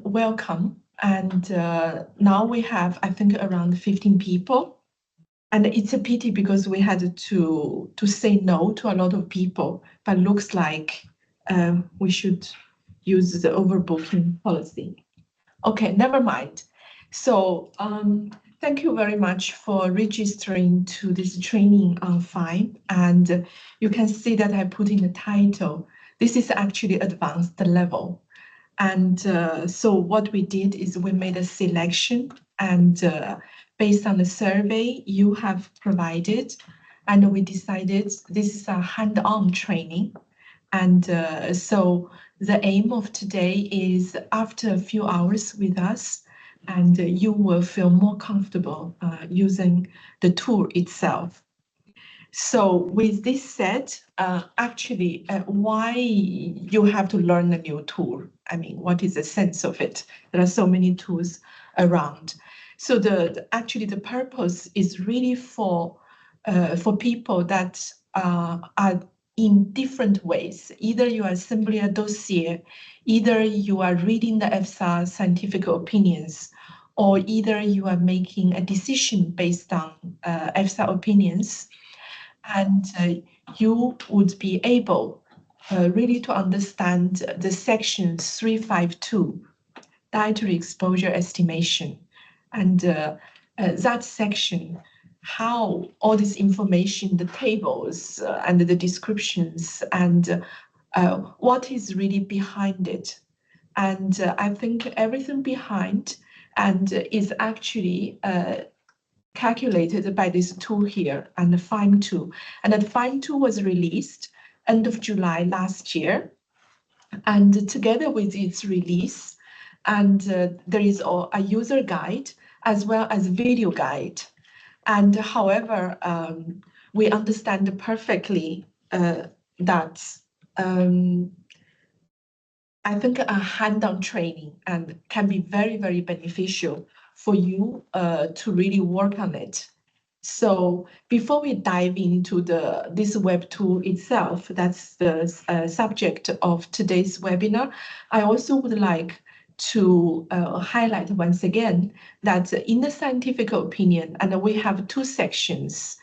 Welcome. And now we have, I think, around 15 people. And it's a pity because we had to say no to a lot of people, but looks like we should use the overbooking policy. Okay, never mind. So thank you very much for registering to this training on FEIM. And you can see that I put in the title. This is actually advanced level. And so what we did is we made a selection, and based on the survey you have provided, and we decided this is a hand-on training. And so the aim of today is after a few hours with us, and you will feel more comfortable using the tool itself. So with this said, actually, why you have to learn a new tool? I mean, what is the sense of it? There are so many tools around. So actually the purpose is really for people that are in different ways. Either you are simply a dossier, either you are reading the EFSA scientific opinions, or either you are making a decision based on EFSA opinions. And you would be able really to understand the section 352, dietary exposure estimation. And that section, how all this information, the tables and the descriptions, and what is really behind it. And I think everything behind and is actually calculated by this tool here, and the FEIM tool. And the FEIM tool was released end of July last year. And together with its release, and there is a user guide as well as video guide. And however, we understand perfectly that I think a hand-on training and can be very, very beneficial for you to really work on it. So before we dive into this web tool itself, that's the subject of today's webinar, I also would like to highlight once again that in the scientific opinion, and we have two sections,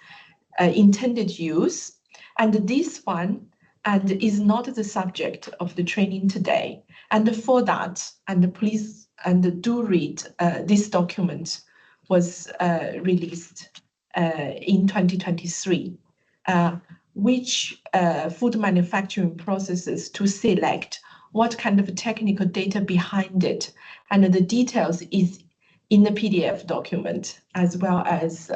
intended use, and this one and is not the subject of the training today. And for that, and please and do read this document was released in 2023, which food manufacturing processes to select what kind of technical data behind it, and the details is in the PDF document, as well as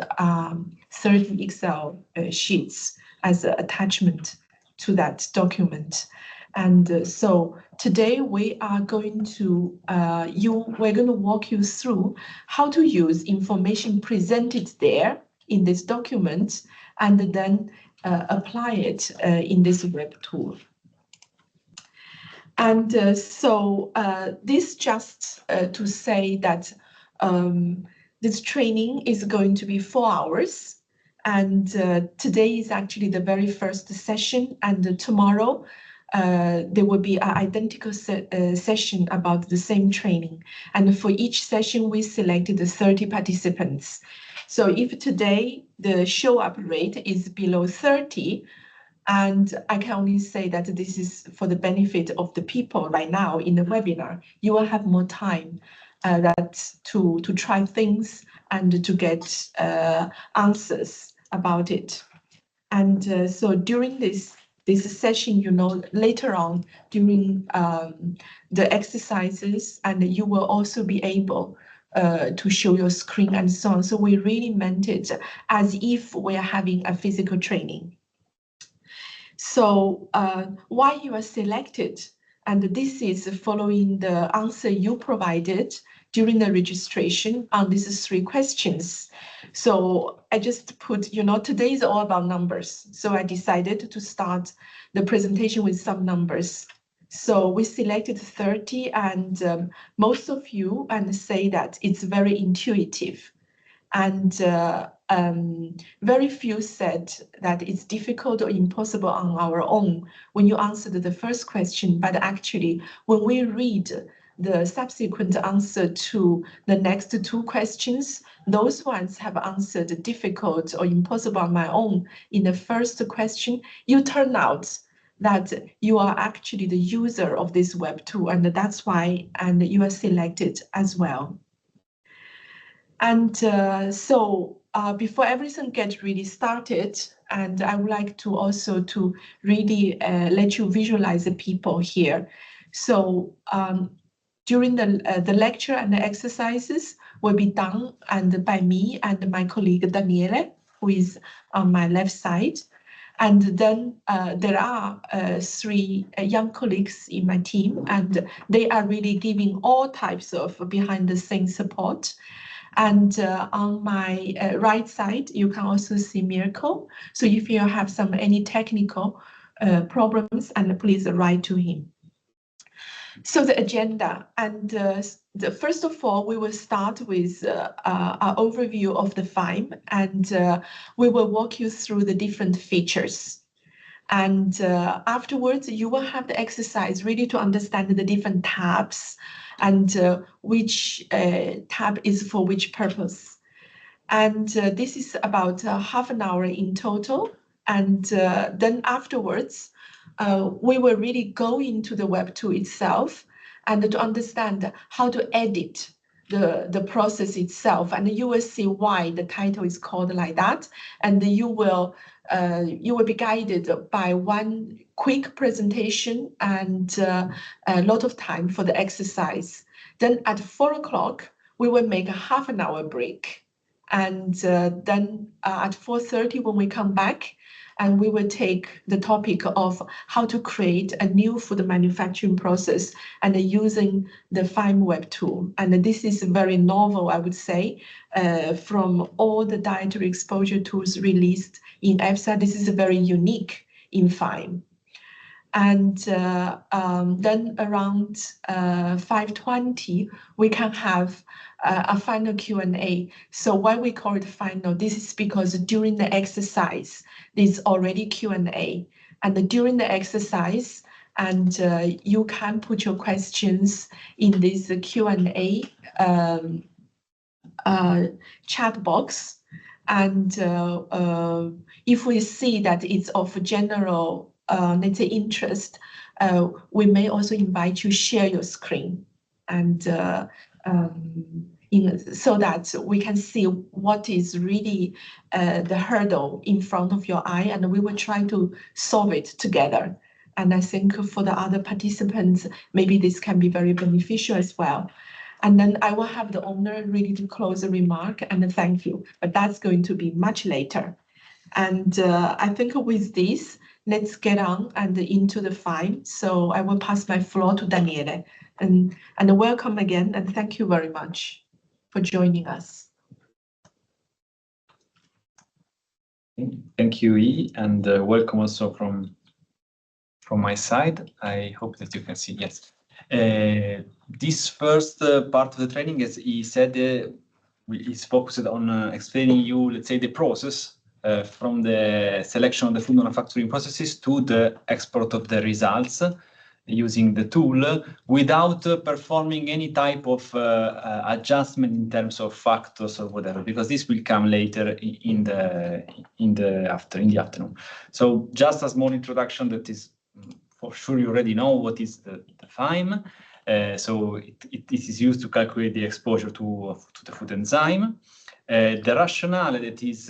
30 Excel sheets as an attachment to that document. And so today we are going to we're going to walk you through how to use information presented there in this document, and then apply it in this web tool. And so this just to say that this training is going to be 4 hours. And today is actually the very first session, and tomorrow there will be an identical session about the same training. And for each session, we selected 30 participants. So if today the show up rate is below 30, and I can only say that this is for the benefit of the people right now in the webinar, you will have more time to try things and to get answers about it. And so during this session, later on during the exercises, and you will also be able to show your screen and so on. So we really meant it as if we are having a physical training. So why you are selected, and this is following the answer you provided during the registration on these 3 questions. So I just put, today is all about numbers. So I decided to start the presentation with some numbers. So we selected 30, and most of you say that it's very intuitive. And very few said that it's difficult or impossible on our own when you answered the first question. But actually, when we read the subsequent answer to the next two questions. Those ones have answered difficult or impossible on my own in the first question. You turn out that you are actually the user of this web tool, and that's why, and you are selected as well. And before everything gets really started, and I would like to also to really let you visualize the people here. So during the lecture and the exercises will be done and by me and my colleague Daniele, who is on my left side. And then there are three young colleagues in my team, and they are really giving all types of behind-the-scenes support. And on my right side, you can also see Mirko. So if you have any technical problems, and please write to him. So the agenda, and first of all, we will start with our overview of the FEIM, and we will walk you through the different features. And afterwards, you will have the exercise really to understand the different tabs and which tab is for which purpose. And this is about half an hour in total. And then afterwards, we will really go into the web tool itself and to understand how to edit the process itself. And you will see why the title is called like that. And you will be guided by one quick presentation and a lot of time for the exercise. Then at 4 o'clock, we will make a half an hour break. And then at 4:30, when we come back, and we will take the topic of how to create a new food manufacturing process and using the FEIM web tool. And this is very novel, I would say, from all the dietary exposure tools released in EFSA. This is very unique in FEIM. And then around 5:20, we can have a final Q&A. So why we call it final? This is because during the exercise, there's already Q&A. And during the exercise, and you can put your questions in this Q&A chat box. And if we see that it's of general let's say interest, we may also invite you to share your screen and so that we can see what is really the hurdle in front of your eye, and we will try to solve it together. And I think for the other participants, maybe this can be very beneficial as well. And then I will have the owner really to close the remark and thank you, but that's going to be much later. And I think with this, let's get on and into the FEIM. So I will pass my floor to Daniele, and welcome again, and thank you very much for joining us. Thank you, E, and welcome also from my side. I hope that you can see, yes. This first part of the training, as E said, is focused on explaining you, let's say, the process from the selection of the food manufacturing processes to the export of the results using the tool without performing any type of adjustment in terms of factors or whatever, because this will come later in the afternoon. So just a small introduction that is, for sure you already know what is the FEIM. So it is used to calculate the exposure to the food enzyme. The rationale that is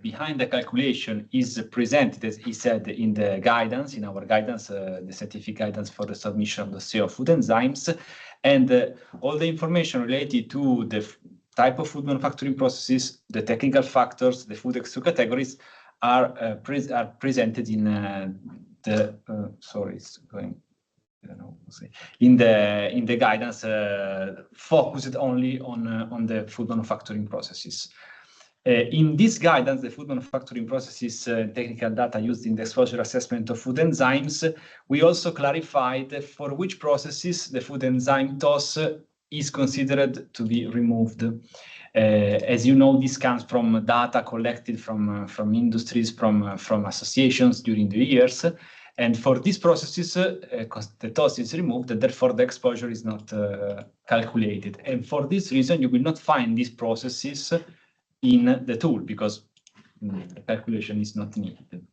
behind the calculation is presented, as he said, in the guidance, in our guidance, the scientific guidance for the submission of the CO food enzymes, and all the information related to the type of food manufacturing processes, the technical factors, the food X2 categories are presented in the sorry, it's going. In the guidance focused only on the food manufacturing processes. In this guidance, the food manufacturing processes technical data used in the exposure assessment of food enzymes, we also clarified for which processes the food enzyme TOS is considered to be removed. As you know, this comes from data collected from industries, from associations during the years. And for these processes, the toss is removed, and therefore the exposure is not calculated. And for this reason, you will not find these processes in the tool because the calculation is not needed.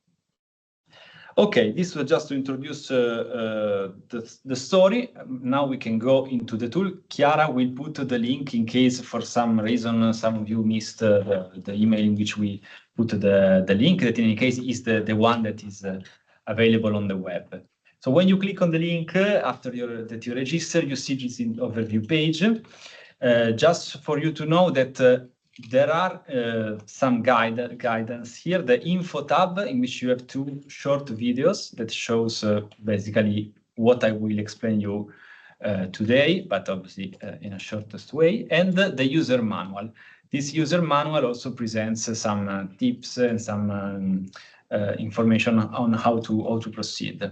Okay, this was just to introduce the story. Now we can go into the tool. Chiara will put the link in case for some reason some of you missed the email in which we put the link, that in any case is the one that is available on the web. So when you click on the link after that you register, you see this in overview page. Just for you to know that there are some guidance here. The info tab, in which you have 2 short videos that shows basically what I will explain you today, but obviously in a shortest way, and the user manual. This user manual also presents some tips and some information on how to proceed.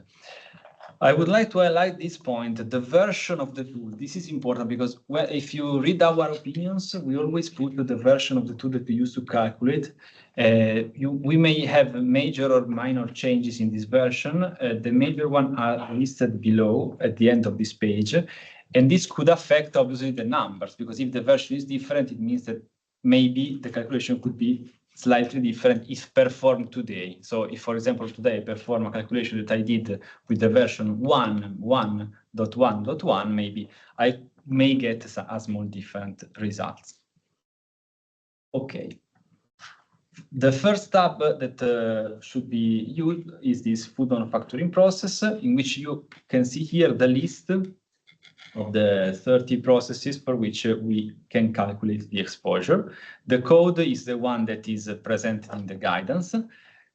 I would like to highlight this point, the version of the tool. This is important because if you read our opinions, we always put the version of the tool that we use to calculate. We may have major or minor changes in this version. The major ones are listed below at the end of this page. And this could affect, obviously, the numbers, because if the version is different, it means that maybe the calculation could be slightly different if performed today. So if, for example, today I perform a calculation that I did with the version 1.1.1.1, maybe I may get a small different results. Okay. The first tab that should be used is this food manufacturing process, in which you can see here the list of the 30 processes for which we can calculate the exposure. The code is the one that is presented in the guidance,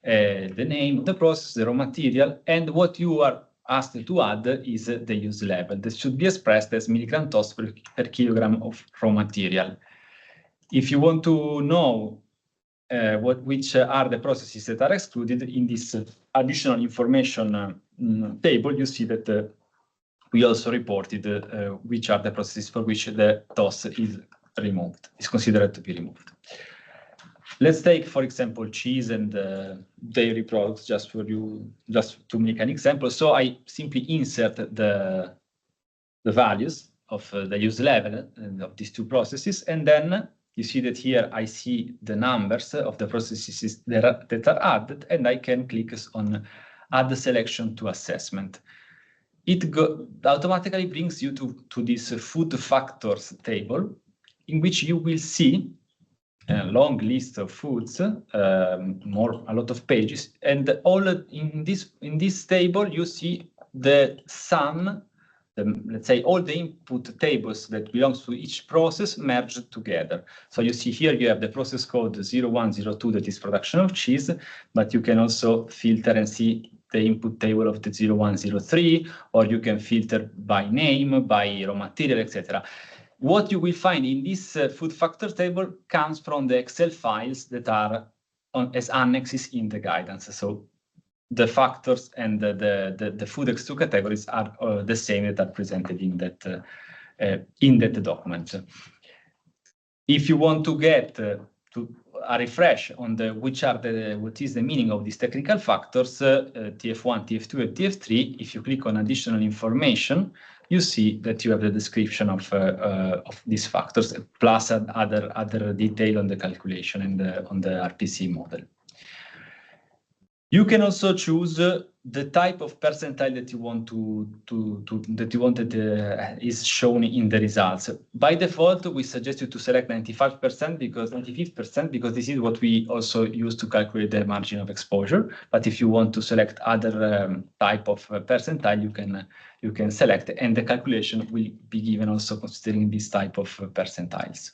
the name of the process, the raw material, and what you are asked to add is the use level. This should be expressed as milligram toss per kilogram of raw material. If you want to know which are the processes that are excluded in this additional information table, you see that we also reported which are the processes for which the toss is considered to be removed. Let's take, for example, cheese and dairy products, just to make an example. So I simply insert the values of the use level of these 2 processes, and then you see that here I see the numbers of the processes that are added, and I can click on Add the selection to assessment. It automatically brings you to this food factors table, in which you will see a long list of foods, a lot of pages, and all in this table you see the sum, let's say all the input tables that belongs to each process merged together. So you see here you have the process code 0102 that is production of cheese, but you can also filter and see the input table of the 0103, or you can filter by name, by raw material, etc. What you will find in this food factor table comes from the Excel files that are as annexes in the guidance. So the factors and the food X2 categories are the same that are presented in that document. If you want to get a refresh on what is the meaning of these technical factors, TF1, TF2, and TF3, if you click on additional information, you see that you have the description of these factors, plus other detail on the calculation and on the RPC model. You can also choose the type of percentile that you want is shown in the results. By default, we suggest you to select 95% because this is what we also use to calculate the margin of exposure. But if you want to select other type of percentile, you can select, and the calculation will be given also considering this type of percentiles.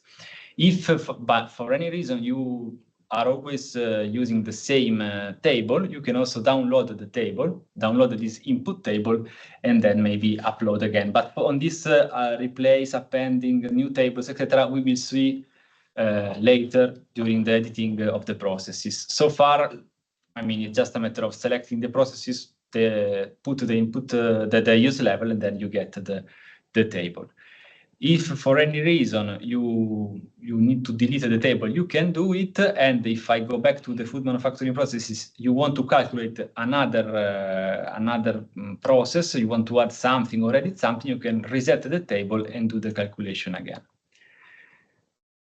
But for any reason you are always using the same table, you can also download the table, download this input table, and then maybe upload again. But on this replace, appending, new tables, etc., we will see later during the editing of the processes. So far, I mean, it's just a matter of selecting the processes, put the input, the use level, and then you get the table. If for any reason you need to delete the table, you can do it. And if I go back to the food manufacturing processes, you want to calculate another process, you want to add something or edit something, you can reset the table and do the calculation again.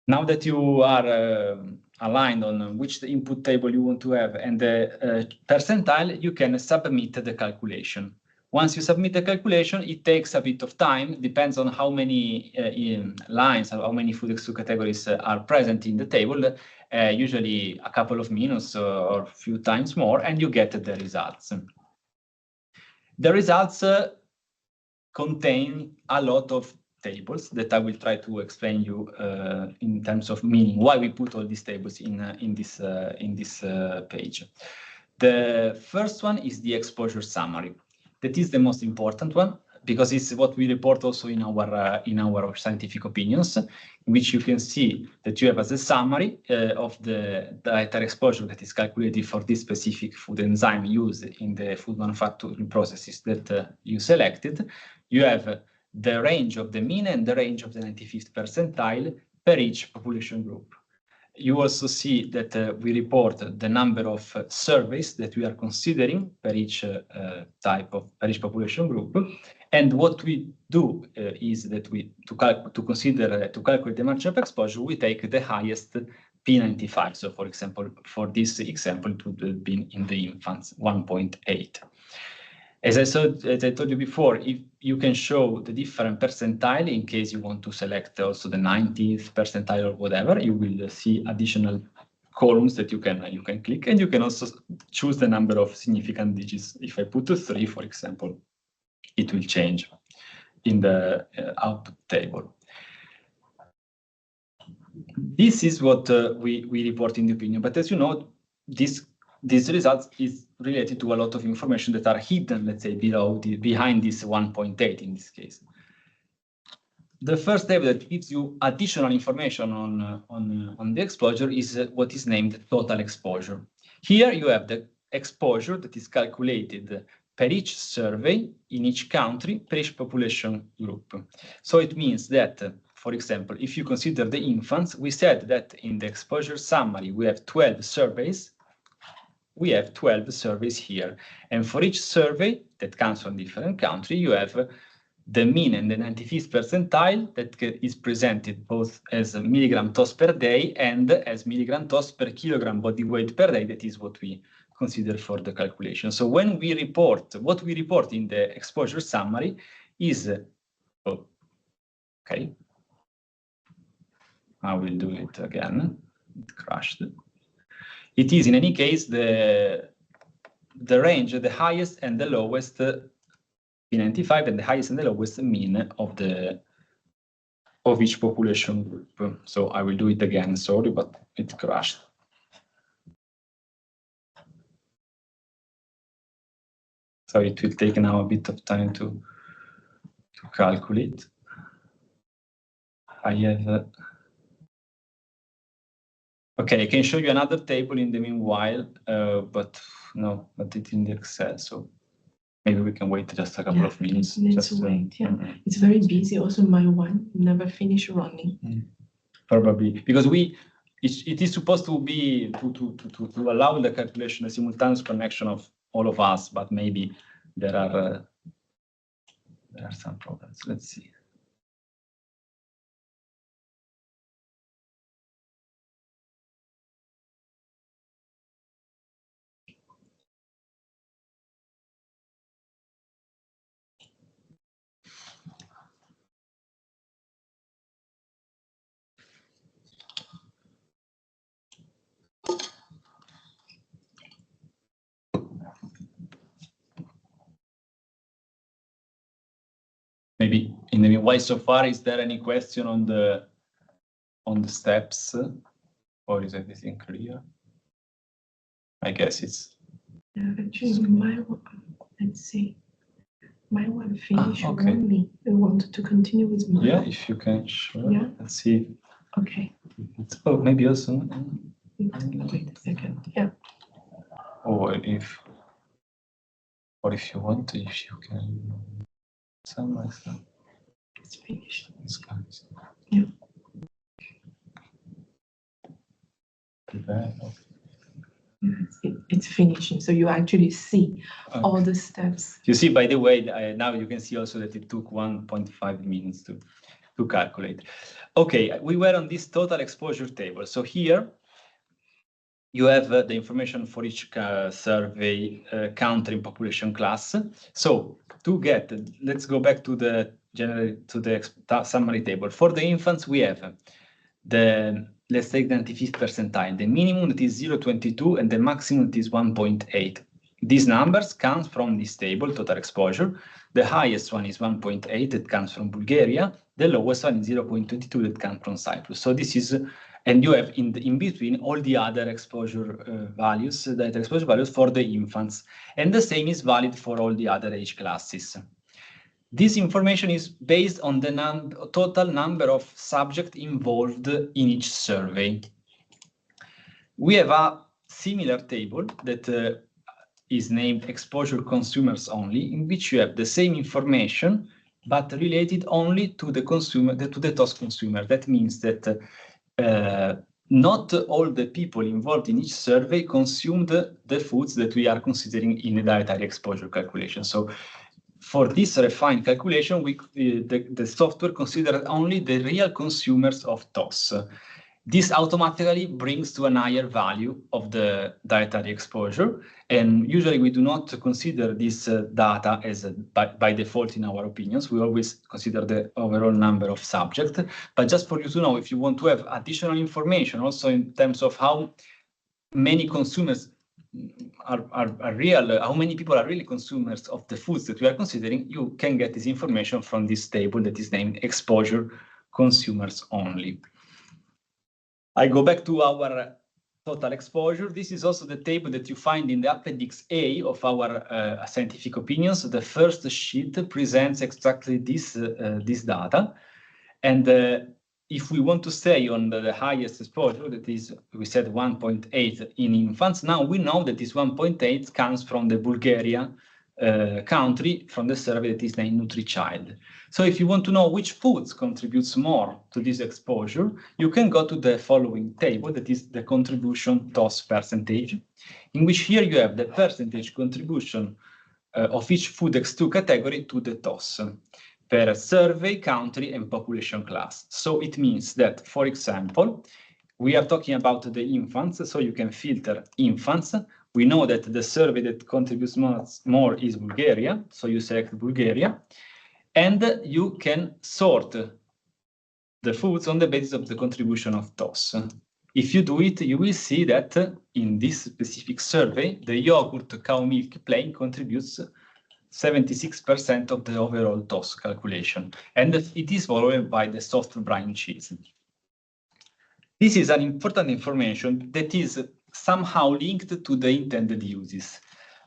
Now that you are aligned on which the input table you want to have and the percentile, you can submit the calculation. Once you submit the calculation, it takes a bit of time, depends on how many lines or how many food exclude categories are present in the table, usually a couple of minutes or a few times more, and you get the results. The results contain a lot of tables that I will try to explain you in terms of meaning, why we put all these tables in this page. The first one is the exposure summary. That is the most important one because it's what we report also in our scientific opinions, in which you can see that you have as a summary of the dietary exposure that is calculated for this specific food enzyme used in the food manufacturing processes that you selected. You have the range of the mean and the range of the 95th percentile per each population group. You also see that we report the number of surveys that we are considering per each per each population group. And what we do is that to calculate the margin of exposure, we take the highest P95. So for example, for this example, it would have been in the infants, 1.8. As I told you before, if you can show the different percentile in case you want to select also the 90th percentile or whatever, you will see additional columns that you can click, and you can also choose the number of significant digits. If I put 3, for example, it will change in the output table. This is what we report in the opinion, but as you know, these results is related to a lot of information that are hidden, let's say, behind this 1.8 in this case. The first table that gives you additional information on the exposure is what is named total exposure. Here you have the exposure that is calculated per each survey in each country, per each population group. So it means that, for example, if you consider the infants, we said that in the exposure summary we have 12 surveys. We have 12 surveys here. And for each survey that comes from different country, you have the mean and the 95th percentile that is presented both as a milligram toss per day and as milligram toss per kilogram body weight per day. That is what we consider for the calculation. So when we report, what we report in the exposure summary is, okay, I will do it again, it crashed. It is in any case the range, the highest and the lowest P95 and the highest and the lowest mean of each population group. So I will do it again, sorry, but it crashed. So it will take now a bit of time to calculate. I have okay, I can show you another table in the meanwhile, but it's in the Excel, so maybe we can wait just a couple of minutes. Let's wait, yeah. It's very busy, also my one, never finish running. Probably, because it is supposed to be, to allow the calculation, a simultaneous connection of all of us, but maybe there are some problems. Let's see. Maybe in the meanwhile, so far, is there any question on the steps, or is everything clear? I guess it's. Yeah, actually, my one, let's see. My one finished only. I wanted to continue with mine. Yeah, if you can, sure. Yeah. Let's see. Okay. Oh, maybe also. Wait a second. Yeah. Or if you want, if you can summarize them. It's finished. Yeah. It's finishing, so you actually see all the steps. You see, by the way, now you can see also that it took 1.5 minutes to calculate. Okay, we were on this total exposure table. So here you have the information for each survey country and population class. So to get, let's go back to the summary table. For the infants, we have let's take the 95th percentile. The minimum that is 0.22 and the maximum that is 1.8. These numbers come from this table, total exposure. The highest one is 1.8 that comes from Bulgaria. The lowest one is 0.22 that comes from Cyprus. So this is, and you have in between all the other exposure values, data exposure values for the infants. And the same is valid for all the other age classes. This information is based on the total number of subjects involved in each survey. We have a similar table that is named exposure consumers only, in which you have the same information, but related only to the consumer, to the TOS consumer. That means that not all the people involved in each survey consumed the foods that we are considering in the dietary exposure calculation. So for this refined calculation, the software considered only the real consumers of TOS. This automatically brings to a higher value of the dietary exposure. And usually we do not consider this data as by default in our opinions. We always consider the overall number of subjects. But just for you to know, if you want to have additional information, also in terms of how many consumers are real, how many people are really consumers of the foods that we are considering, you can get this information from this table that is named exposure consumers only. I go back to our total exposure. This is also the table that you find in the Appendix A of our scientific opinions. The first sheet presents exactly this data. And if we want to stay on the highest exposure, that is, we said 1.8 in infants, now we know that this 1.8 comes from the Bulgaria country, from the survey that is named NutriChild. So if you want to know which foods contributes more to this exposure, you can go to the following table, that is the contribution TOS percentage, in which here you have the percentage contribution of each food X2 category to the TOS per survey, country, and population class. So it means that, for example, we are talking about the infants, so you can filter infants. We know that the survey that contributes more is Bulgaria, so you select Bulgaria, and you can sort the foods on the basis of the contribution of TOS. If you do it, you will see that in this specific survey, the yogurt cow milk plain contributes 76% of the overall TOS calculation, and it is followed by the soft brine cheese. This is an important information that is somehow linked to the intended uses.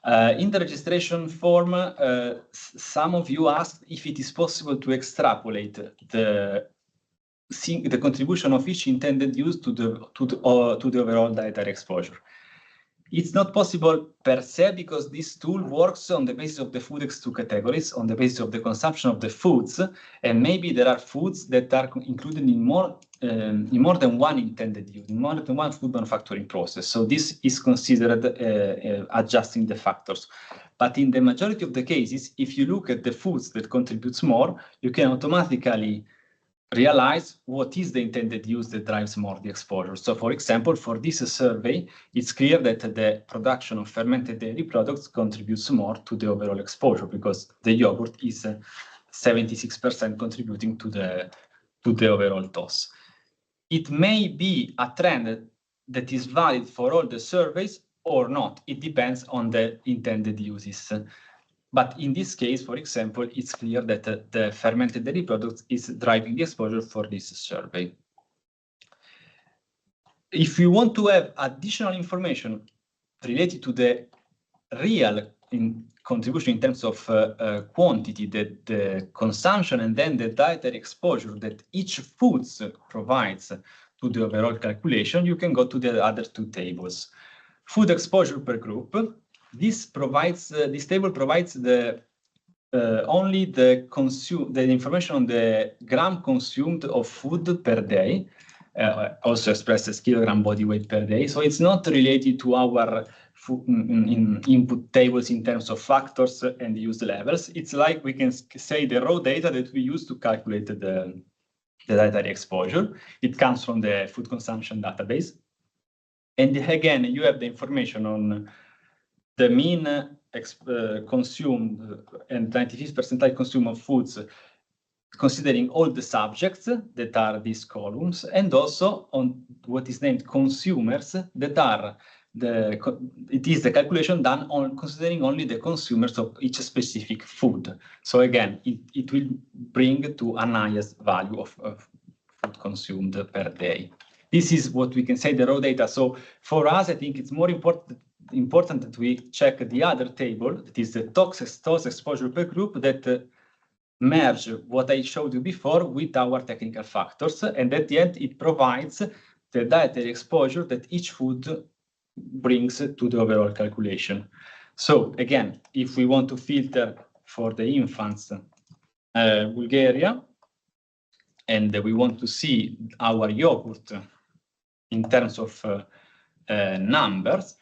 In the registration form, some of you asked if it is possible to extrapolate the contribution of each intended use to the overall dietary exposure. It's not possible per se, because this tool works on the basis of the food X2 categories, on the basis of the consumption of the foods, and maybe there are foods that are included in more than one intended use, in more than one food manufacturing process. So this is considered adjusting the factors. But in the majority of the cases, if you look at the foods that contributes more, you can automatically realize what is the intended use that drives more the exposure. So for example, for this survey, it's clear that the production of fermented dairy products contributes more to the overall exposure, because the yogurt is 76% contributing to the overall TOS. It may be a trend that is valid for all the surveys or not. It depends on the intended uses. But in this case, for example, it's clear that the fermented dairy products is driving the exposure for this survey. If you want to have additional information related to the real contribution in terms of quantity, the consumption, and then the dietary exposure that each food provides to the overall calculation, you can go to the other two tables. Food exposure per group. This table provides the only the information on the gram consumed of food per day, also expressed as kilogram body weight per day. So it's not related to our input tables in terms of factors and use levels. It's like we can say the raw data that we use to calculate the dietary exposure. It comes from the food consumption database. And again, you have the information on the mean consumed and 95th percentile consume of foods, considering all the subjects that are these columns, and also on what is named consumers that are it is the calculation done on considering only the consumers of each specific food. So again, it will bring to an highest value of food consumed per day. This is what we can say the raw data. So for us, I think it's more important that we check the other table, that is the tox exposure per group, that merge what I showed you before with our technical factors. And at the end, it provides the dietary exposure that each food brings to the overall calculation. So again, if we want to filter for the infants, Bulgaria, and we want to see our yogurt in terms of numbers,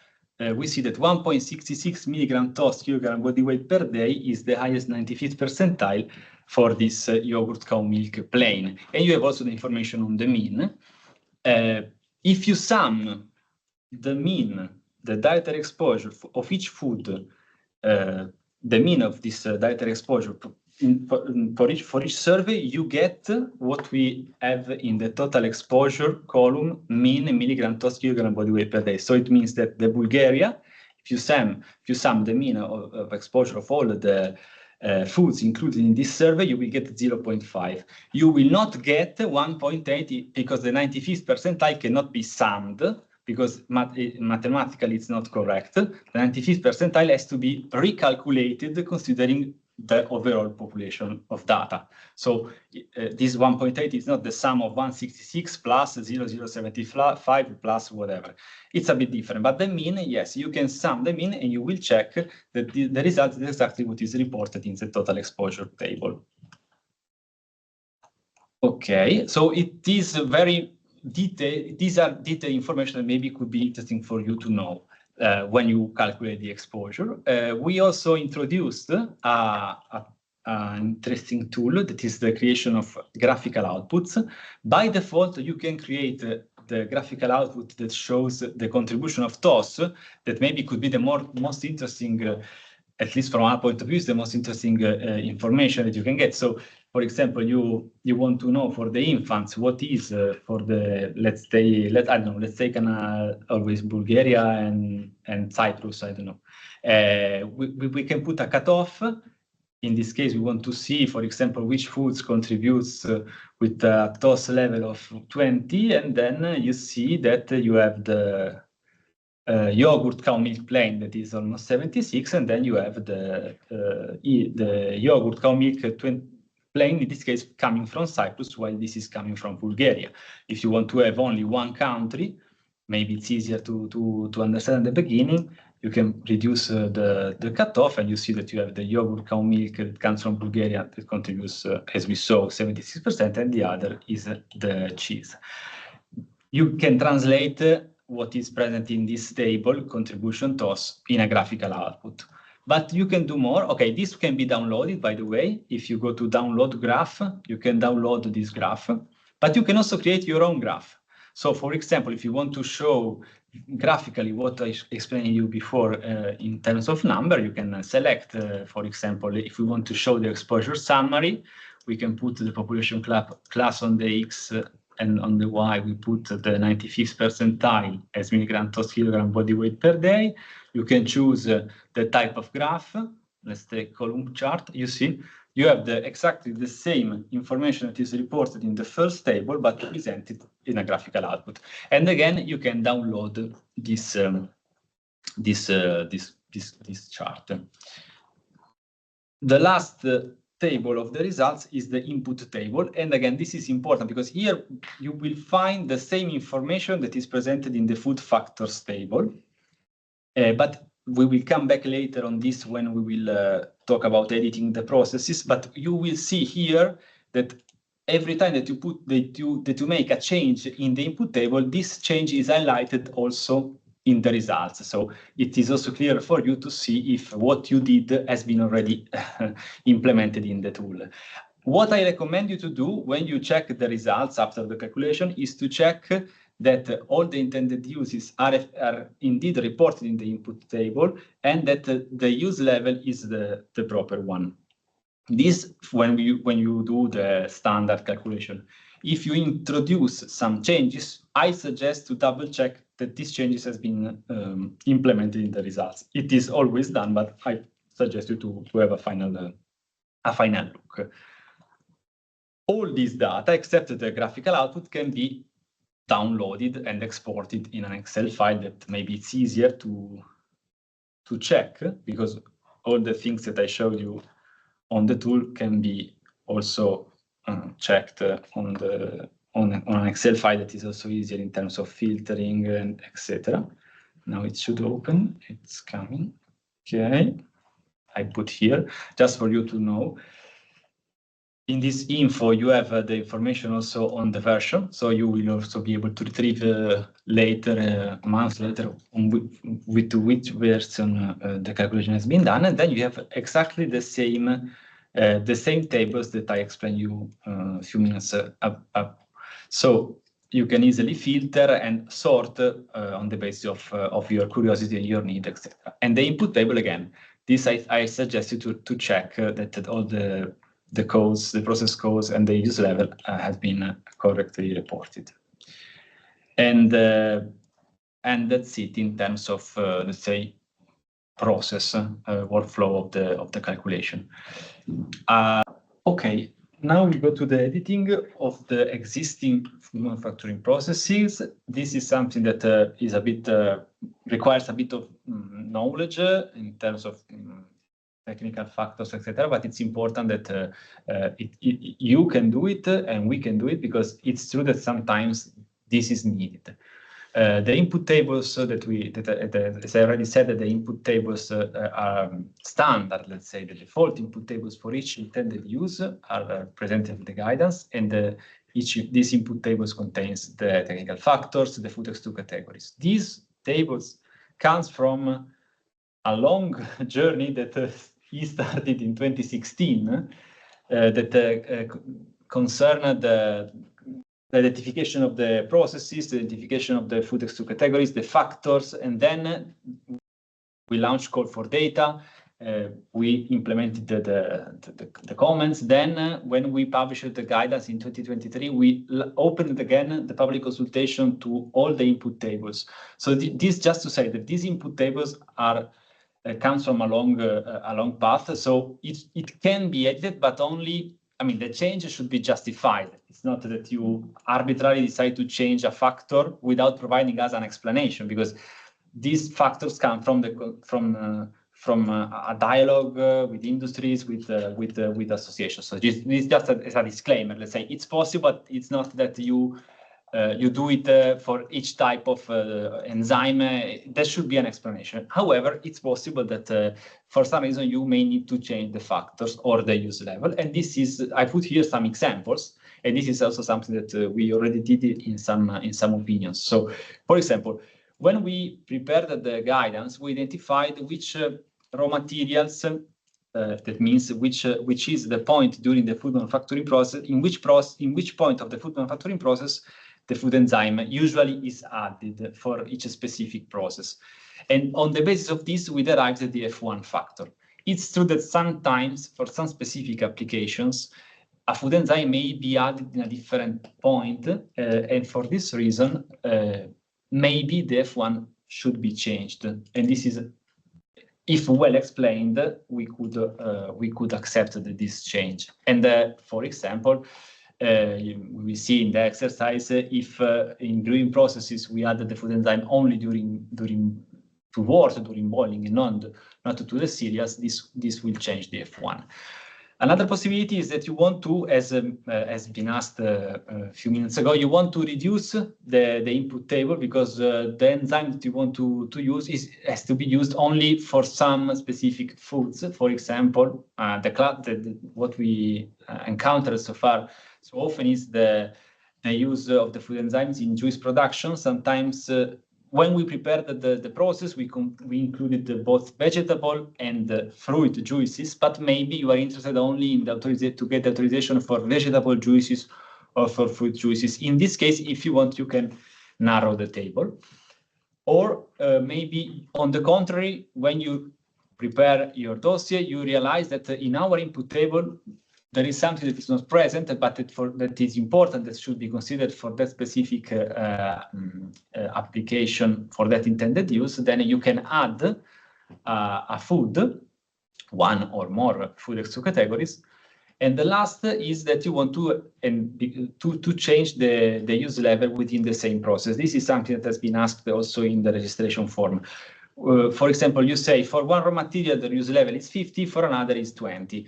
we see that 1.66 milligram toast kilogram body weight per day is the highest 95th percentile for this yogurt cow milk plain. And you have also the information on the mean. If you sum the mean, the dietary exposure of each food, the mean of this dietary exposure for each survey, you get what we have in the total exposure column, mean milligram toast kilogram body weight per day. So it means that the Bulgaria, if you sum the mean of exposure of all the foods included in this survey, you will get 0.5. You will not get 1.8 because the 95th percentile cannot be summed, because mathematically it's not correct. The 95th percentile has to be recalculated considering the overall population of data. So this 1.8 is not the sum of 166 plus 0.075 plus whatever. It's a bit different, but the mean, yes, you can sum the mean and you will check that the result is exactly what is reported in the total exposure table. Okay, so it is very detailed. These are detailed information that maybe could be interesting for you to know when you calculate the exposure. We also introduced an interesting tool that is the creation of graphical outputs. By default, you can create the graphical output that shows the contribution of TOS that maybe could be the most interesting, at least from our point of view, is the most interesting information that you can get. So, for example, you want to know for the infants what is for the, let's take always Bulgaria and Cyprus, I don't know. We can put a cutoff. In this case, we want to see, for example, which foods contributes with a TOS level of 20, and then you see that you have the yogurt cow milk plain that is almost 76, and then you have the yogurt cow milk plain, in this case coming from Cyprus, while this is coming from Bulgaria. If you want to have only one country, maybe it's easier to understand at the beginning. You can reduce the cutoff, and you see that you have the yogurt cow milk that comes from Bulgaria that contributes, as we saw, 76%, and the other is the cheese. You can translate what is present in this table, contribution TOS, in a graphical output. But you can do more. Okay, this can be downloaded, by the way. If you go to download graph, you can download this graph. But you can also create your own graph. So, for example, if you want to show graphically what I explained to you before in terms of number, you can select, for example, if we want to show the exposure summary, we can put the population class on the X, and on the Y, we put the 95th percentile as milligram toast kilogram body weight per day. You can choose the type of graph. Let's take column chart. You see, you have exactly the same information that is reported in the first table, but presented in a graphical output. And again, you can download this chart. The last table of the results is the input table. And again, this is important because here you will find the same information that is presented in the food factors table. But we will come back later on this when we will talk about editing the processes, but you will see here that every time that you make a change in the input table, this change is highlighted also in the results. So it is also clear for you to see if what you did has been already implemented in the tool. What I recommend you to do when you check the results after the calculation is to check that all the intended uses are indeed reported in the input table and that the use level is the proper one. This, when you do the standard calculation, if you introduce some changes, I suggest to double check that these changes has been implemented in the results. It is always done, but I suggest you to have a final look. All this data, except the graphical output, can be downloaded and exported in an Excel file that maybe it's easier to check, because all the things that I showed you on the tool can be also checked on an Excel file that is also easier in terms of filtering and etc. Now it should open. It's coming. Okay, I put here just for you to know. In this info, you have the information also on the version, so you will also be able to retrieve later, a month later, with which version the calculation has been done, and then you have exactly the same tables that I explained you a few minutes up. So you can easily filter and sort on the basis of your curiosity and your need, etc. And the input table, again, this I suggest you to check that all the codes, the process codes, and the use level has been correctly reported. And that's it in terms of let's say process workflow of the calculation. Okay, now we go to the editing of the existing food manufacturing processes. This is something that is a bit requires a bit of knowledge in terms of technical factors, etc. But it's important that you can do it and we can do it, because it's true that sometimes this is needed. The input tables that as I already said, that the input tables are standard. Let's say the default input tables for each intended use are presented in the guidance, and these input tables contains the technical factors, the food X2 categories. These tables comes from a long journey that he started in 2016 that concerned the identification of the processes, the identification of the food X2 categories, the factors, and then we launched call for data. We implemented the comments. Then when we published the guidance in 2023, we opened again the public consultation to all the input tables. So this just to say that these input tables are comes from a long path. So it can be edited, but only, I mean, the change should be justified. It's not that you arbitrarily decide to change a factor without providing us an explanation, because these factors come from a dialogue with industries, with associations. So this just as a disclaimer. Let's say it's possible, but it's not that you do it for each type of enzyme. There should be an explanation. However, it's possible that for some reason you may need to change the factors or the use level. And this is, I put here some examples, and this is also something that we already did in some opinions. So, for example, when we prepared the guidance, we identified which raw materials. That means which is the point during the food manufacturing process, in which point of the food manufacturing process the food enzyme usually is added for each specific process. And on the basis of this, we derived the F1 factor. It's true that sometimes, for some specific applications, a food enzyme may be added in a different point, and for this reason, maybe the F1 should be changed. And this is, if well explained, we could accept this change. And for example, we see in the exercise, if in brewing processes we added the food enzyme only during boiling and not to the cereals, this will change the F1. Another possibility is that you want to, as been asked a few minutes ago, you want to reduce the input table because the enzyme that you want to use has to be used only for some specific foods. For example, what we encountered so far so often is the use of the food enzymes in juice production. Sometimes when we prepared the process, we included both vegetable and fruit juices, but maybe you are interested only in to get authorization for vegetable juices or for fruit juices. In this case, if you want, you can narrow the table. Or maybe on the contrary, when you prepare your dossier, you realize that in our input table, there is something that is not present, but that is important, that should be considered for that specific application for that intended use. Then you can add a food, one or more food X2 categories. And the last is that you want to change the use level within the same process. This is something that has been asked also in the registration form. For example, you say for one raw material, the use level is 50, for another is 20.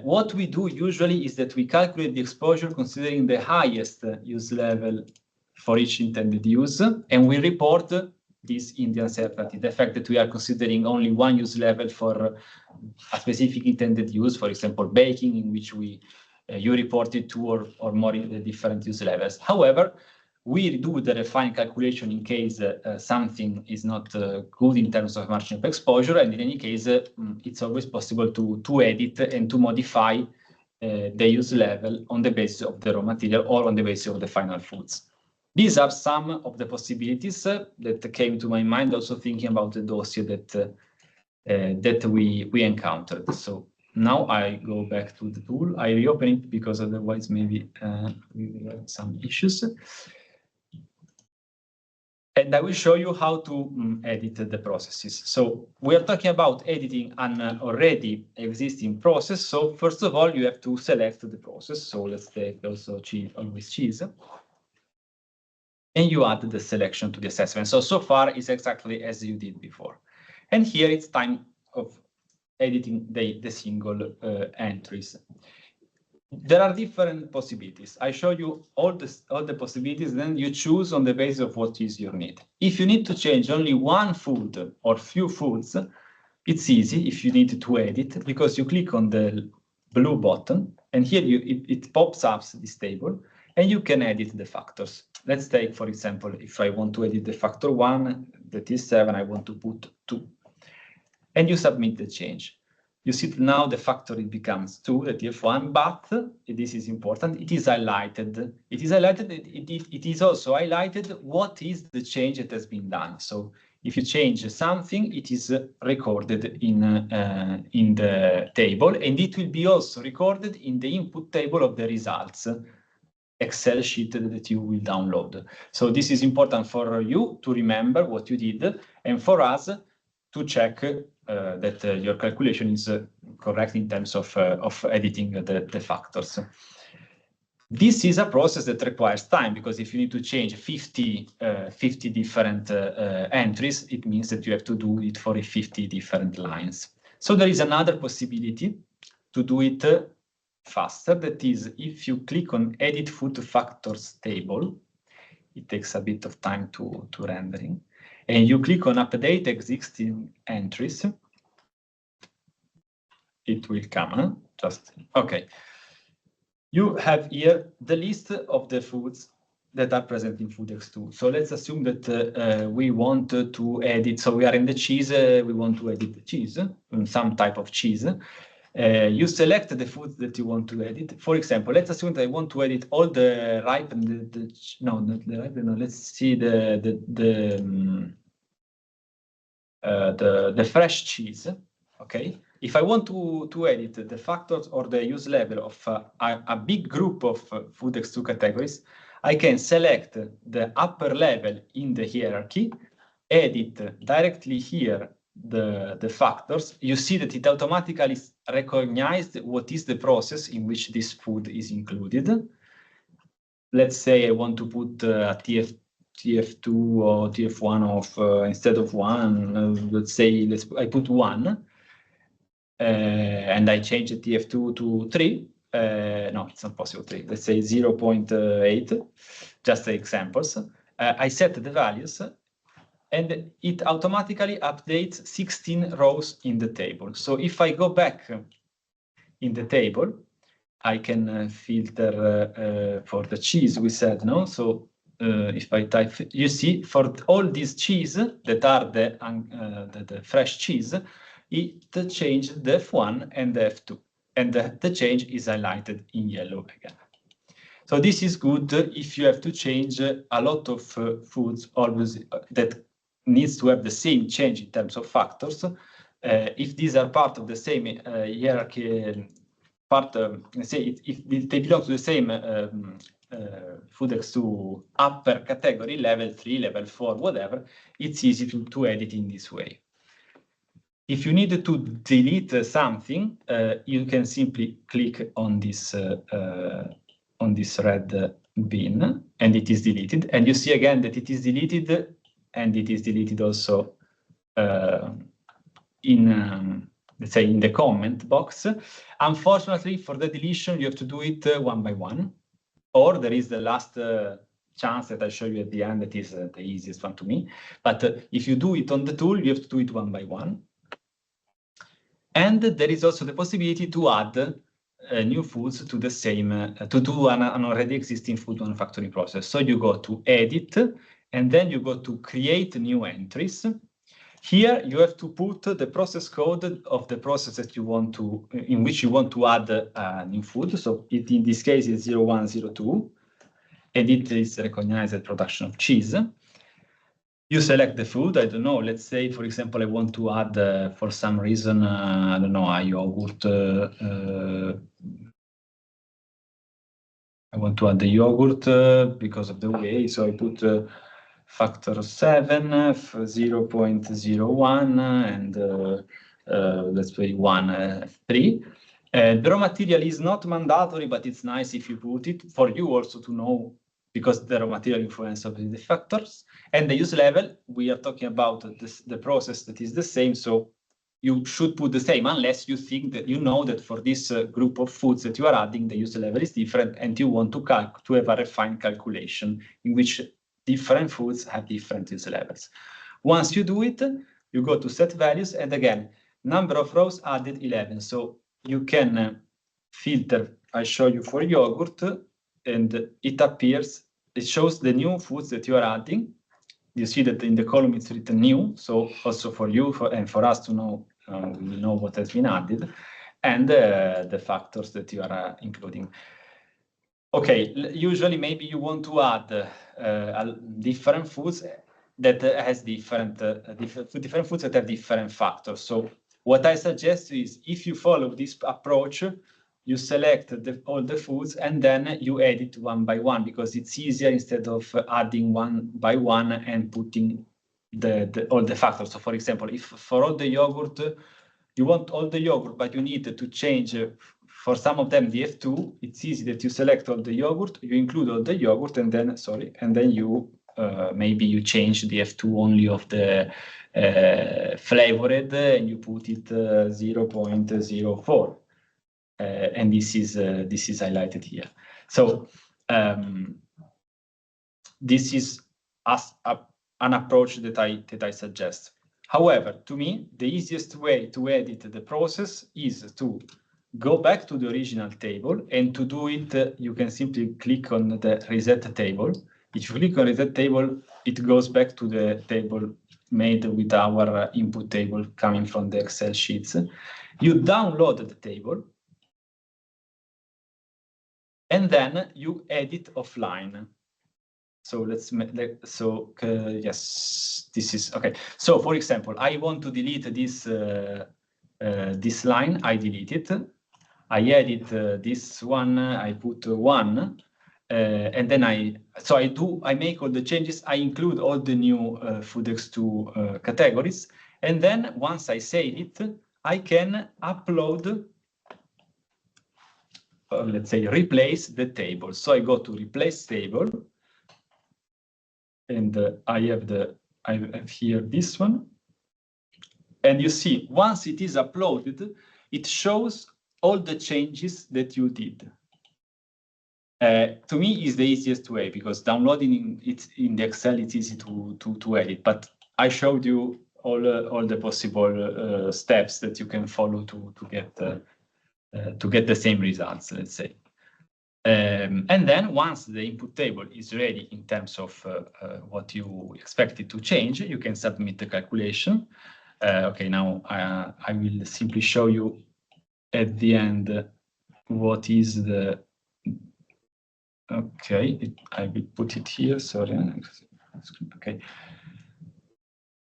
What we do usually is that we calculate the exposure considering the highest use level for each intended use, and we report this in the uncertainty, the fact that we are considering only one use level for a specific intended use, for example, baking, in which you reported two or more different use levels. However, we do the refined calculation in case something is not good in terms of margin of exposure, and in any case, it's always possible to edit and to modify the use level on the basis of the raw material or on the basis of the final foods. These are some of the possibilities that came to my mind, also thinking about the dossier that we encountered. So now I go back to the tool. I reopen it because otherwise maybe we will have some issues. And I will show you how to edit the processes. So we are talking about editing an already existing process. So first of all, you have to select the process. So let's take also cheese. And you add the selection to the assessment. So far it's exactly as you did before. And here it's time of editing the single entries. There are different possibilities. I show you all the possibilities, then you choose on the basis of what is your need. If you need to change only one food or few foods, it's easy if you need to edit, because you click on the blue button, and here it pops up this table, and you can edit the factors. Let's take, for example, if I want to edit the factor 1, that is 7, I want to put 2. And you submit the change. You see now the factor, it becomes 2, that is 1, but this is important, it is highlighted. It is highlighted, it is also highlighted what is the change that has been done. So if you change something, it is recorded in the table, and it will be also recorded in the input table of the results Excel sheet that you will download. So this is important for you to remember what you did, and for us to check that your calculation is correct in terms of editing the factors. This is a process that requires time, because if you need to change 50 different entries, it means that you have to do it for 50 different lines. So there is another possibility to do it faster. That is, if you click on Edit Food Factors Table, it takes a bit of time to rendering, and you click on Update Existing Entries, it will come. Okay. You have here the list of the foods that are present in Food X2. So let's assume that we want to edit. So we are in the cheese. We want to edit the cheese, some type of cheese. You select the foods that you want to edit. For example, let's assume that I want to edit all the ripened, no, not the ripened. No, let's see the fresh cheese. Okay. If I want to edit the factors or the use level of a big group of Food X2 categories, I can select the upper level in the hierarchy, edit directly here the factors. You see that it automatically recognized what is the process in which this food is included. Let's say I want to put a TF2 or TF1 of instead of 1, let's say I put 1. and I change the TF2 to 3, no, it's not possible 3, let's say 0.8, just the examples. I set the values, and it automatically updates 16 rows in the table. So if I go back in the table, I can filter for the cheese we said, no? So if I type, you see, for all these cheese that are the fresh cheese, it changed the F1 and the F2, and the change is highlighted in yellow again. So this is good if you have to change a lot of foods always that needs to have the same change in terms of factors. If these are part of the same hierarchy, let's say if they belong to the same food X2 upper category, level 3, level 4, whatever, it's easy to edit in this way. If you need to delete something, you can simply click on this red bin, and it is deleted. And you see again that it is deleted, and it is deleted also let's say in the comment box. Unfortunately, for the deletion, you have to do it one by one, or there is the last chance that I show you at the end that is the easiest one to me. But if you do it on the tool, you have to do it one by one. And there is also the possibility to add new foods to the same, to do an already existing food manufacturing process. So you go to edit, and then you go to create new entries. Here you have to put the process code of the process that you want to, in which you want to add a new food. So in this case is 0102, and it is recognized as production of cheese. You select the food, I don't know, let's say, for example, I want to add, for some reason, I don't know, a yogurt. I want to add the yogurt because of the way, so I put factor 7, 0.01, and let's say 1, 3. The raw material is not mandatory, but it's nice if you put it for you also to know, because the raw material influence of the factors. And the use level, we are talking about the process that is the same, so you should put the same, unless you think that you know that for this group of foods that you are adding, the use level is different, and you want to have a refined calculation in which different foods have different use levels. Once you do it, you go to set values, and again, number of rows added 11. So you can filter, I show you for yogurt, and it appears, it shows the new foods that you are adding. You see that in the column it's written new, so also for you and for us to know, we know what has been added, and the factors that you are including. Okay, usually maybe you want to add different foods that has different foods that have different factors. So what I suggest is, if you follow this approach, you select all the foods and then you edit one by one, because it's easier instead of adding one by one and putting all the factors. So for example, if for all the yogurt, you want all the yogurt, but you need to change for some of them the F2, it's easy that you select all the yogurt, you include all the yogurt, and then, and then you maybe you change the F2 only of the flavored, and you put it 0.04. And this is highlighted here. So this is an approach that I suggest. However, to me, the easiest way to edit the process is to go back to the original table, and to do it, you can simply click on the reset table. If you click on reset table, it goes back to the table made with our input table coming from the Excel sheets. You download the table, and then you edit offline. So yes, this is okay. So for example, I want to delete this this line. I delete it. I edit this one. I put 1, and then I make all the changes. I include all the new FoodX2 categories, and then once I save it, I can upload. Let's say replace the table. So I go to replace table, and I have here this one. And you see, once it is uploaded, it shows all the changes that you did. To me, is the easiest way, because downloading it in the Excel, it's easy to edit. But I showed you all the possible steps that you can follow to get the same results, let's say. And then once the input table is ready in terms of what you expected to change, you can submit the calculation. Okay, now I will simply show you at the end what is the. Okay, I will put it here. Sorry. Okay.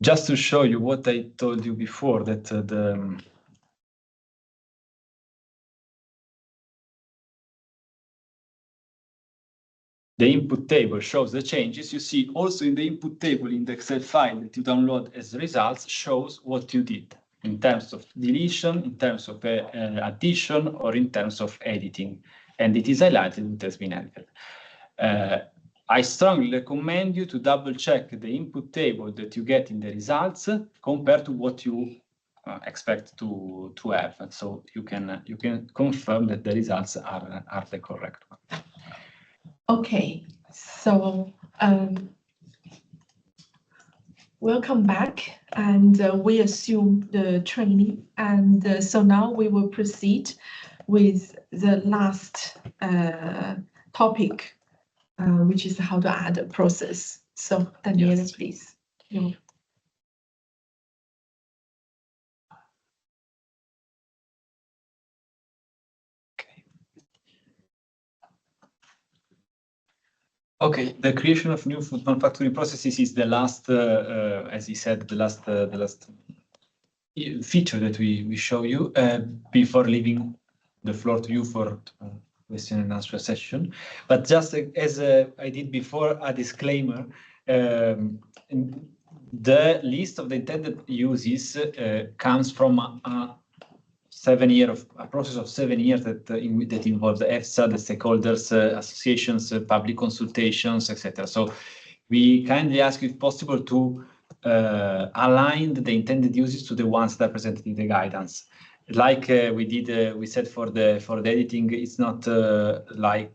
Just to show you what I told you before, that the input table shows the changes. You see also in the input table in the Excel file that you download as results shows what you did in terms of deletion, in terms of addition, or in terms of editing. And it is highlighted, it has been edited. I strongly recommend you to double check the input table that you get in the results compared to what you expect to have. And so you can confirm that the results are the correct one. Okay, so welcome back, and we assume the training, and so now we will proceed with the last topic, which is how to add a process. So Daniele, yes. Please. Okay, the creation of new food manufacturing processes is the last, as he said, the last feature that we show you before leaving the floor to you for question and answer session. But just as I did before, a disclaimer, the list of the intended uses comes from a process of 7 years that involves the EFSA, the stakeholders, associations, public consultations, etc. So we kindly ask you, if possible, to align the intended uses to the ones that are presented in the guidance. Like we said for the editing, it's not like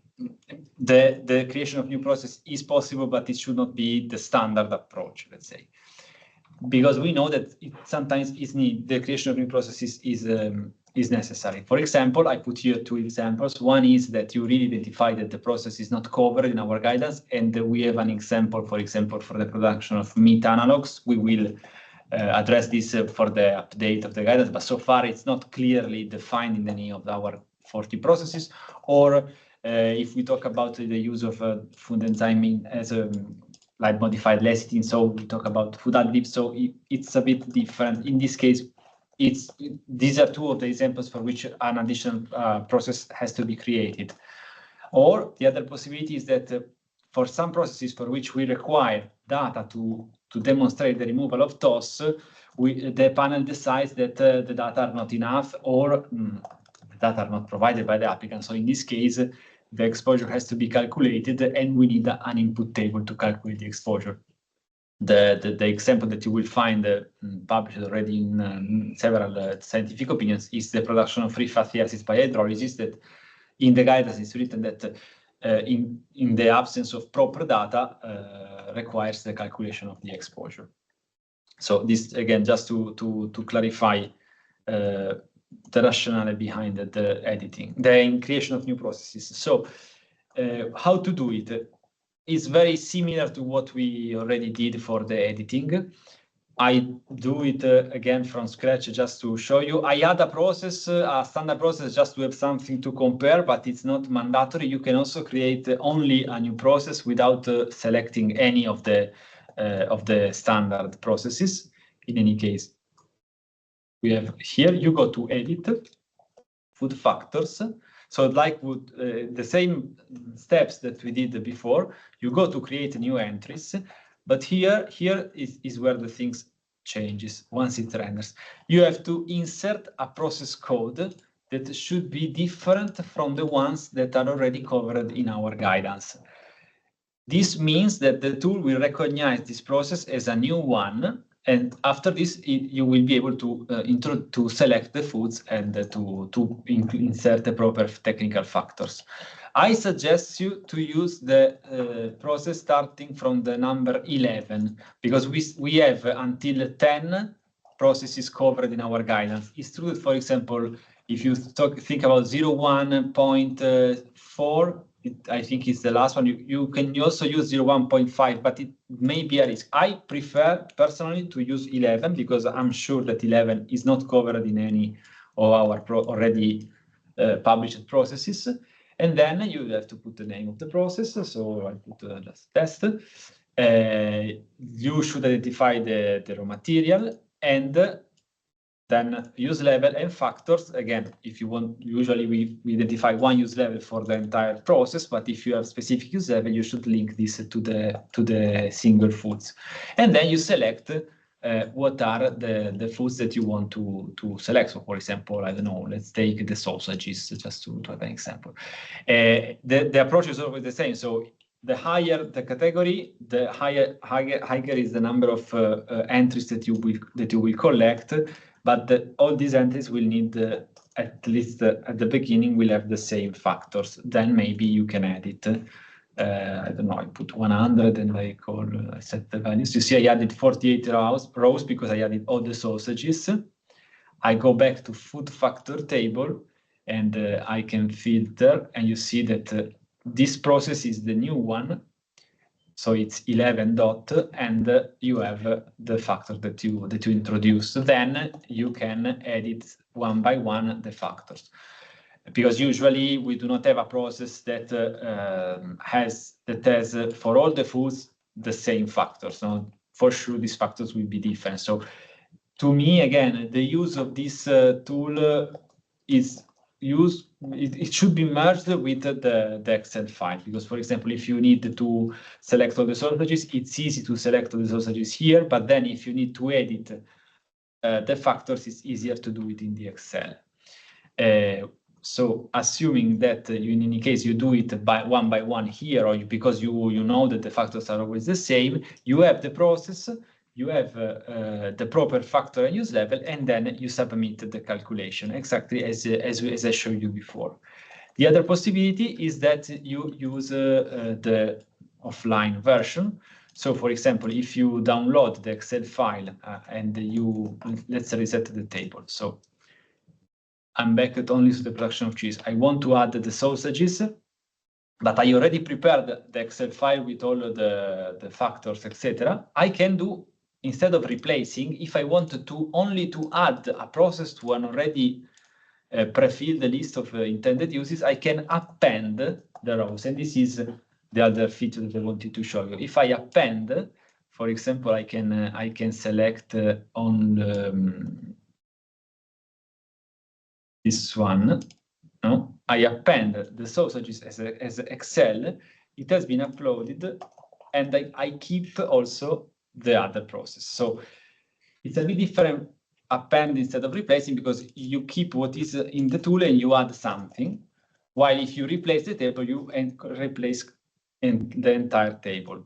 the creation of new process is possible, but it should not be the standard approach, let's say. Because we know that sometimes the creation of new processes is necessary. For example, I put here 2 examples. One is that you really identify that the process is not covered in our guidance, and we have an example, for example, for the production of meat analogs. We will address this for the update of the guidance, but so far it's not clearly defined in any of our 40 processes. Or if we talk about the use of food enzyme as a like modified lecithin, so we talk about food additives, so it's a bit different. In this case, these are 2 of the examples for which an additional process has to be created. Or the other possibility is that for some processes for which we require data to demonstrate the removal of TOS, the panel decides that the data are not enough, or the data are not provided by the applicant. So in this case, the exposure has to be calculated, and we need an input table to calculate the exposure. The example that you will find published already in several scientific opinions is the production of free fatty acids by hydrolysis, that in the guidance is written that in the absence of proper data requires the calculation of the exposure. So this, again, just to clarify the rationale behind the editing, the creation of new processes. So how to do it is very similar to what we already did for the editing. I do it again from scratch just to show you. I add a process, a standard process, just to have something to compare, but it's not mandatory. You can also create only a new process without selecting any of the standard processes. In any case, we have here, you go to edit, food factors. So like the same steps that we did before, you go to create new entries, but here is where the things changes once it renders. You have to insert a process code that should be different from the ones that are already covered in our guidance. This means that the tool will recognize this process as a new one, And after this, you will be able to select the foods and to insert the proper technical factors. I suggest you to use the process starting from the number 11, because we have until 10 processes covered in our guidance. It's true that, for example, if you think about 01.4, I think it's the last one. You can also use 01.5, but it may be a risk. I prefer personally to use 11 because I'm sure that 11 is not covered in any of our already published processes. And then you have to put the name of the process. So I put the test. You should identify the raw material and then use level and factors. Again, if you want, usually we identify one use level for the entire process, but if you have specific use level, you should link this to the single foods. And then you select what are the foods that you want to select. So for example, I don't know, let's take the sausages just to have an example. The approach is always the same. So the higher the category, the higher is the number of entries that you will collect. But all these entries will need, at least at the beginning, will have the same factors. Then maybe you can add it. I don't know, I put 100 and I set the values. You see, I added 48 rows because I added all the sausages. I go back to food factor table and I can filter, and you see that this process is the new one. So it's 11 dot, and you have the factor that you introduce. Then you can edit one by one the factors, because usually we do not have a process that has for all the foods the same factors. So for sure these factors will be different. So to me, again, the use of this tool is it should be merged with the Excel file, because, for example, if you need to select all the sausages, it's easy to select all the sausages here, but then if you need to edit the factors, it's easier to do it in the Excel. So assuming that in any case you do it by one here, or because you know that the factors are always the same, you have the process, you have the proper factor and use level, and then you submit the calculation exactly as I showed you before. The other possibility is that you use the offline version. So, for example, if you download the Excel file and let's reset the table. So I'm back only to the production of cheese. I want to add the sausages, but I already prepared the Excel file with all the factors, etc. I can do, instead of replacing, if I wanted to only to add a process to an already pre-filled list of intended uses, I can append the rows. And this is the other feature that I wanted to show you. If I append, for example, I can select on this one. No, I append the sausages as Excel. It has been uploaded, and I keep also the other process. So it's a bit different, append instead of replacing, because you keep what is in the tool and you add something, while if you replace the table, you replace the entire table.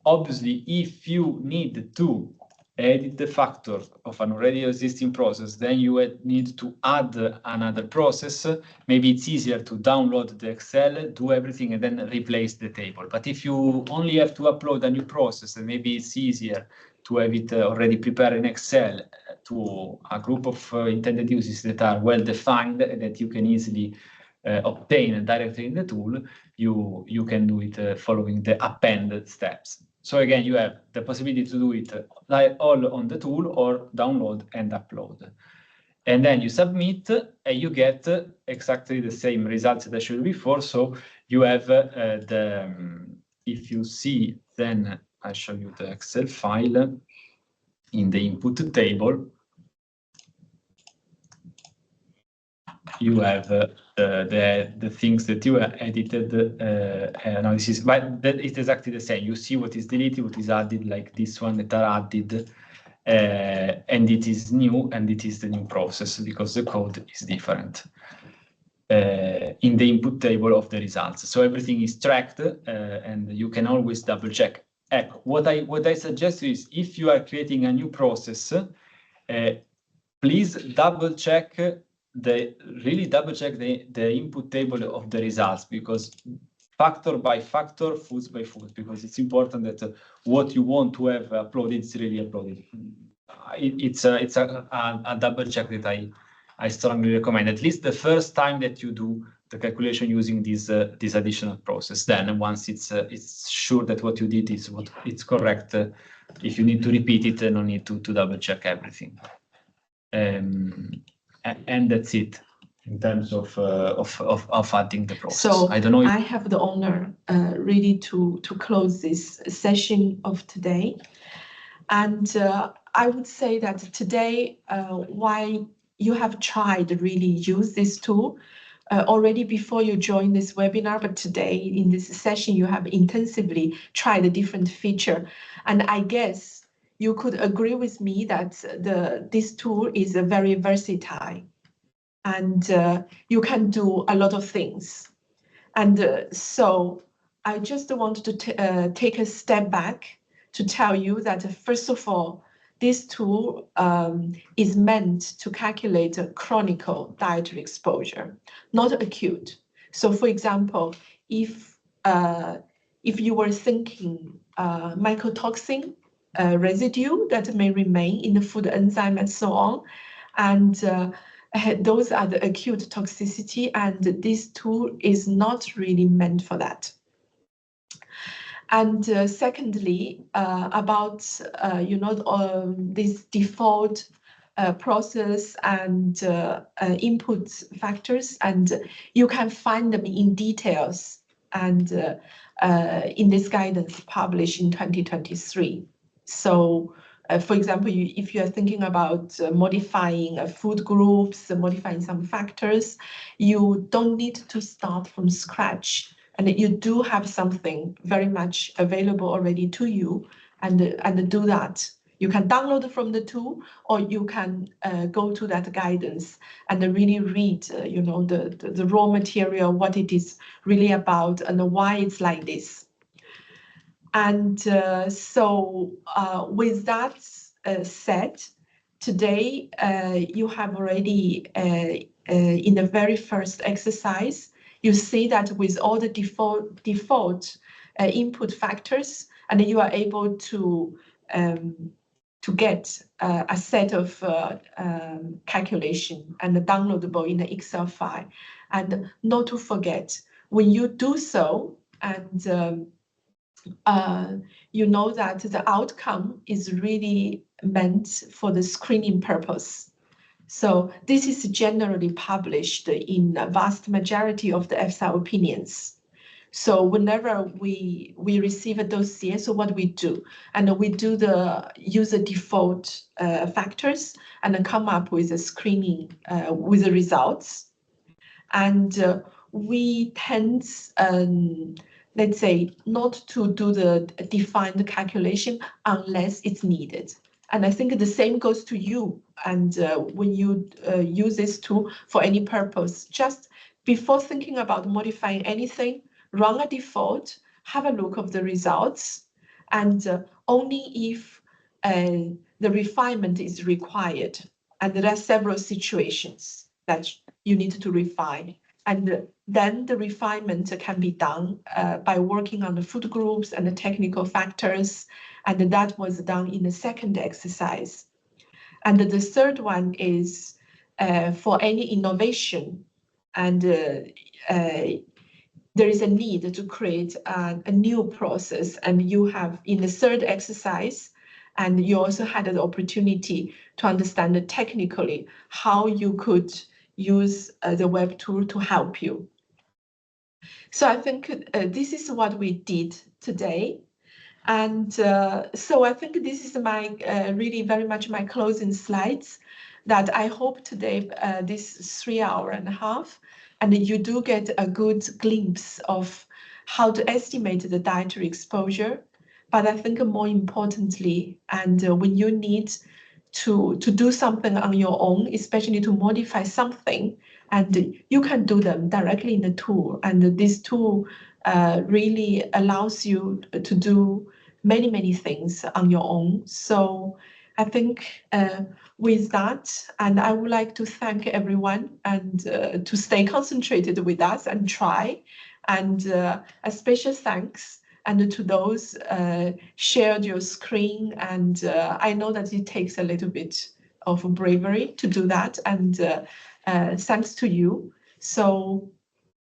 Obviously, if you need to edit the factor of an already existing process, then you need to add another process. Maybe it's easier to download the Excel, do everything, and then replace the table. But if you only have to upload a new process, then maybe it's easier to have it already prepared in Excel to a group of intended uses that are well defined and that you can easily obtain directly in the tool. You can do it following the append steps. So again, you have the possibility to do it all on the tool or download and upload. And then you submit and you get exactly the same results that I showed you before. So you have if you see, then I show you the Excel file in the input table. You have the things that you edited. Now this is, but it's exactly the same. You see what is deleted, what is added, like this one that are added, and it is new, and it is the new process because the code is different in the input table of the results. So everything is tracked, and you can always double check. what I suggest is, if you are creating a new process, please double check the input table of the results, because factor by factor, foods by food, because it's important that what you want to have uploaded is really uploaded. It's a double check that I strongly recommend, at least the first time that you do the calculation using this additional process. Then once it's sure that what you did is what it's correct, if you need to repeat it, no need to double check everything. And that's it in terms of adding the process. So I don't know. I have the honor really to close this session of today, and I would say that today, while you have tried really use this tool already before you join this webinar, but today in this session you have intensively tried a different feature, and I guess you could agree with me that this tool is very versatile, and you can do a lot of things. And so I just wanted to take a step back to tell you that, first of all, this tool is meant to calculate a chronic dietary exposure, not acute. So, for example, if you were thinking mycotoxin residue that may remain in the food enzyme and so on, and those are the acute toxicity, and this tool is not really meant for that. And secondly, about this default process and input factors, and you can find them in details and in this guidance published in 2023. So, for example, if you are thinking about modifying food groups, modifying some factors, you don't need to start from scratch. And you do have something very much available already to you, and do that. You can download from the tool, or you can go to that guidance and really read, the raw material, what it is really about, and why it's like this. And so with that said, today you have already, in the very first exercise, you see that with all the default input factors, and you are able to get a set of calculation and downloadable in the Excel file. And not to forget, when you do so, and you know that the outcome is really meant for the screening purpose. So this is generally published in a vast majority of the EFSA opinions. So whenever we receive a dossier, so what we do, and we do use the default factors and then come up with a screening with the results. And we tend, let's say, not to do the defined calculation unless it's needed. And I think the same goes to you. And when you use this tool for any purpose, just before thinking about modifying anything, run a default, have a look of the results, and only if the refinement is required. And there are several situations that you need to refine. And then the refinement can be done by working on the food groups and the technical factors. And that was done in the second exercise. And the third one is for any innovation. And there is a need to create a new process. And you have in the third exercise, and you also had the opportunity to understand technically how you could use the web tool to help you. So I think this is what we did today. And so I think this is my really very much my closing slides, that I hope today, this 3.5 hours, and you do get a good glimpse of how to estimate the dietary exposure. But I think more importantly, and when you need to do something on your own, especially to modify something, and you can do them directly in the tool. And this tool really allows you to do many things on your own. So I think with that, and I would like to thank everyone and to stay concentrated with us and try, and a special thanks and to those shared your screen. And I know that it takes a little bit of bravery to do that, and thanks to you. So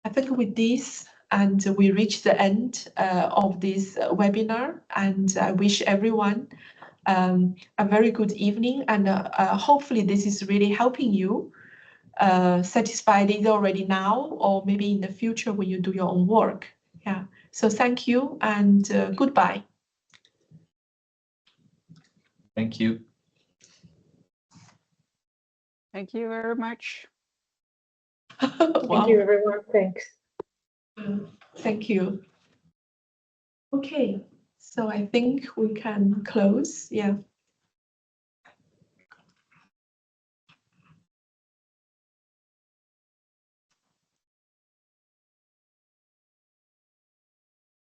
I think with this, and we reach the end of this webinar, and I wish everyone a very good evening, and hopefully this is really helping you satisfied either already now or maybe in the future when you do your own work. Yeah. So thank you and goodbye. Thank you. Thank you very much. Wow. Thank you, everyone. Thanks. Thank you. Okay, so I think we can close. Yeah.